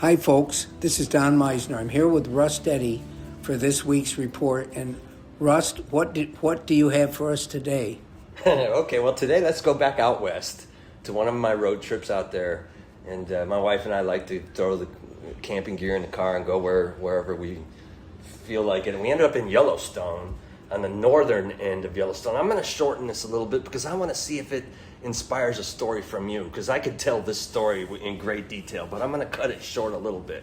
Hi, folks. This is Don Meissner. I'm here with Russ Eddy for this week's report. And Rust, what do you have for us today? Okay, well, today let's go back out west to one of my road trips out there. And my wife and I like to throw the camping gear in the car and go wherever we feel like it. And we ended up in Yellowstone, on the northern end of Yellowstone. I'm going to shorten this a little bit because I want to see if it inspires a story from you, because I could tell this story in great detail, but I'm going to cut it short a little bit.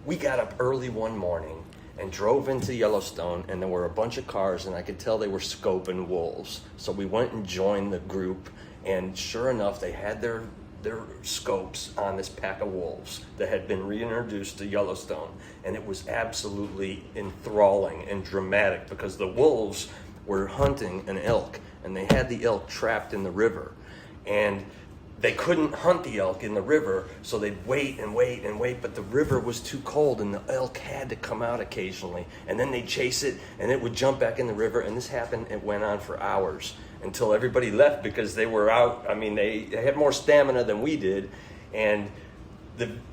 We got up early one morning and drove into Yellowstone, and there were a bunch of cars, and I could tell they were scoping wolves. So we went and joined the group, and sure enough, they had their scopes on this pack of wolves that had been reintroduced to Yellowstone, and it was absolutely enthralling and dramatic because the wolves were hunting an elk, and they had the elk trapped in the river, and they couldn't hunt the elk in the river, so they'd wait and wait and wait, but the river was too cold and the elk had to come out occasionally, and then they'd chase it and it would jump back in the river. And this happened, it went on for hours until everybody left because they were out. I mean, they had more stamina than we did, and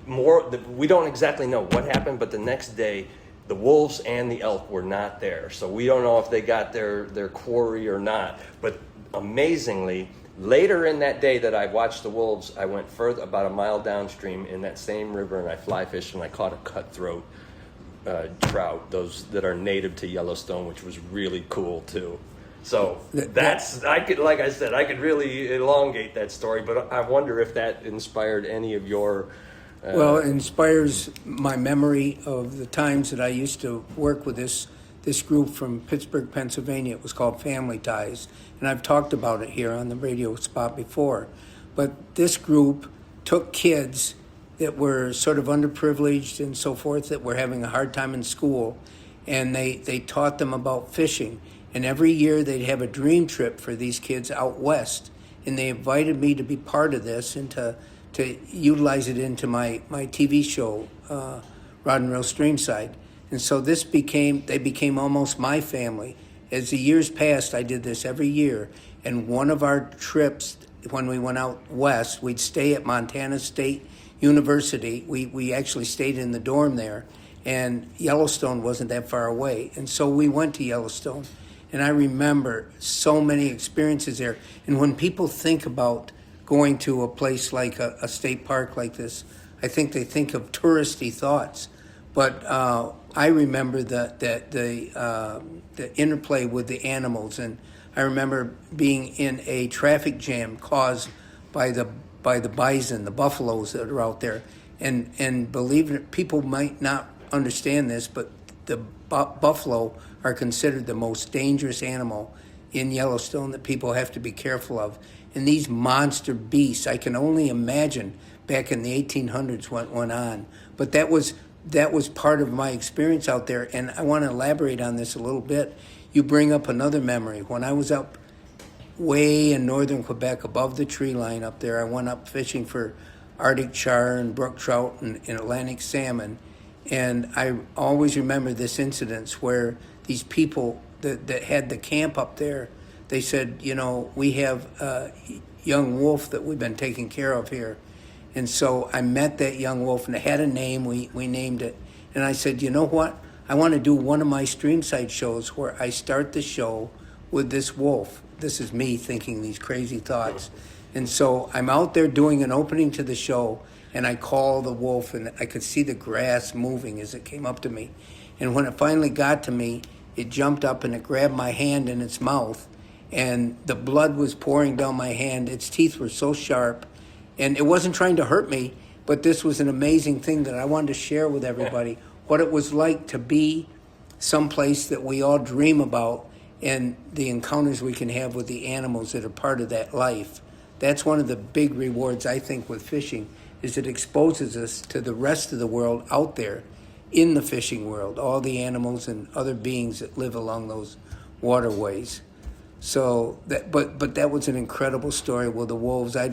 we don't exactly know what happened, but the next day the wolves and the elk were not there, so we don't know if they got their quarry or not. But amazingly, later in that day that I watched the wolves, I went further, about a mile downstream in that same river, and I fly fished, and I caught a cutthroat trout, those that are native to Yellowstone, which was really cool too. So I could really elongate that story, but I wonder if that inspired any of your... Well, it inspires my memory of the times that I used to work with this group from Pittsburgh, Pennsylvania. It was called Family Ties, and I've talked about it here on the radio spot before. But this group took kids that were sort of underprivileged and so forth, that were having a hard time in school, and they taught them about fishing. And every year they'd have a dream trip for these kids out west, and they invited me to be part of this and to utilize it into my TV show, Rod and Reel Streamside. And so they became almost my family. As the years passed, I did this every year. And one of our trips, when we went out west, we'd stay at Montana State University. We actually stayed in the dorm there, and Yellowstone wasn't that far away. And so we went to Yellowstone. And I remember so many experiences there. And when people think about going to a place like a state park like this, I think they think of touristy thoughts. But I remember the interplay with the animals, and I remember being in a traffic jam caused by the bison, the buffaloes that are out there, and believe it, people might not understand this, but the buffalo are considered the most dangerous animal in Yellowstone that people have to be careful of. And these monster beasts, I can only imagine back in the 1800s what went on. But that was part of my experience out there, and I want to elaborate on this a little bit. You bring up another memory. When I was up way in northern Quebec, above the tree line up there, I went up fishing for Arctic char and brook trout and Atlantic salmon, and I always remember this incident where these people that had the camp up there, they said, we have a young wolf that we've been taking care of here. And so I met that young wolf, and it had a name. We named it. And I said, you know what? I want to do one of my Streamside shows where I start the show with this wolf. This is me thinking these crazy thoughts. And so I'm out there doing an opening to the show, and I call the wolf, and I could see the grass moving as it came up to me. And when it finally got to me, it jumped up and it grabbed my hand in its mouth, and the blood was pouring down my hand. Its teeth were so sharp. And it wasn't trying to hurt me, but this was an amazing thing that I wanted to share with everybody, what it was like to be someplace that we all dream about, and the encounters we can have with the animals that are part of that life. That's one of the big rewards, I think, with fishing, is it exposes us to the rest of the world out there in the fishing world, all the animals and other beings that live along those waterways. So, but that was an incredible story with the wolves. I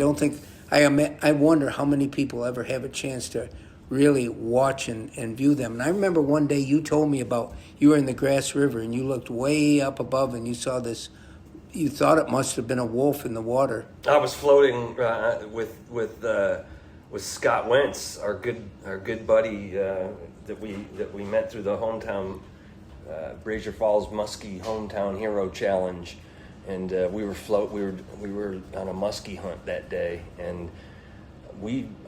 wonder how many people ever have a chance to really watch and view them. And I remember one day you told me about, you were in the Grass River and you looked way up above and you saw this, you thought it must have been a wolf in the water. I was floating with with Scott Wentz, our good buddy that we met through the hometown Brazier Falls Muskie Hometown Hero Challenge, and we were on a muskie hunt that day, and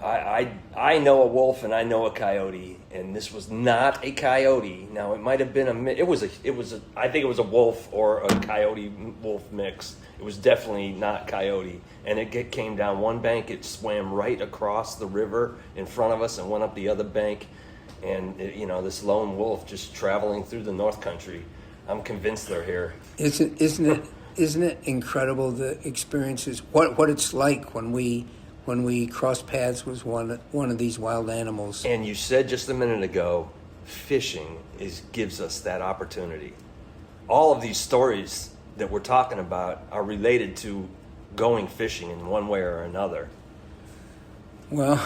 I know a wolf and I know a coyote, and this was not a coyote. Now it might have been I think it was a wolf or a coyote wolf mix. It was definitely not coyote, and it came down one bank. It swam right across the river in front of us and went up the other bank, and this lone wolf just traveling through the North Country. I'm convinced they're here. Isn't it incredible, the experiences? What it's like when we cross paths with one of these wild animals. And you said just a minute ago, fishing gives us that opportunity. All of these stories that we're talking about are related to going fishing in one way or another. Well,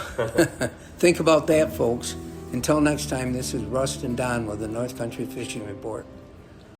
think about that, folks. Until next time, this is Rust and Don with the North Country Fishing Report.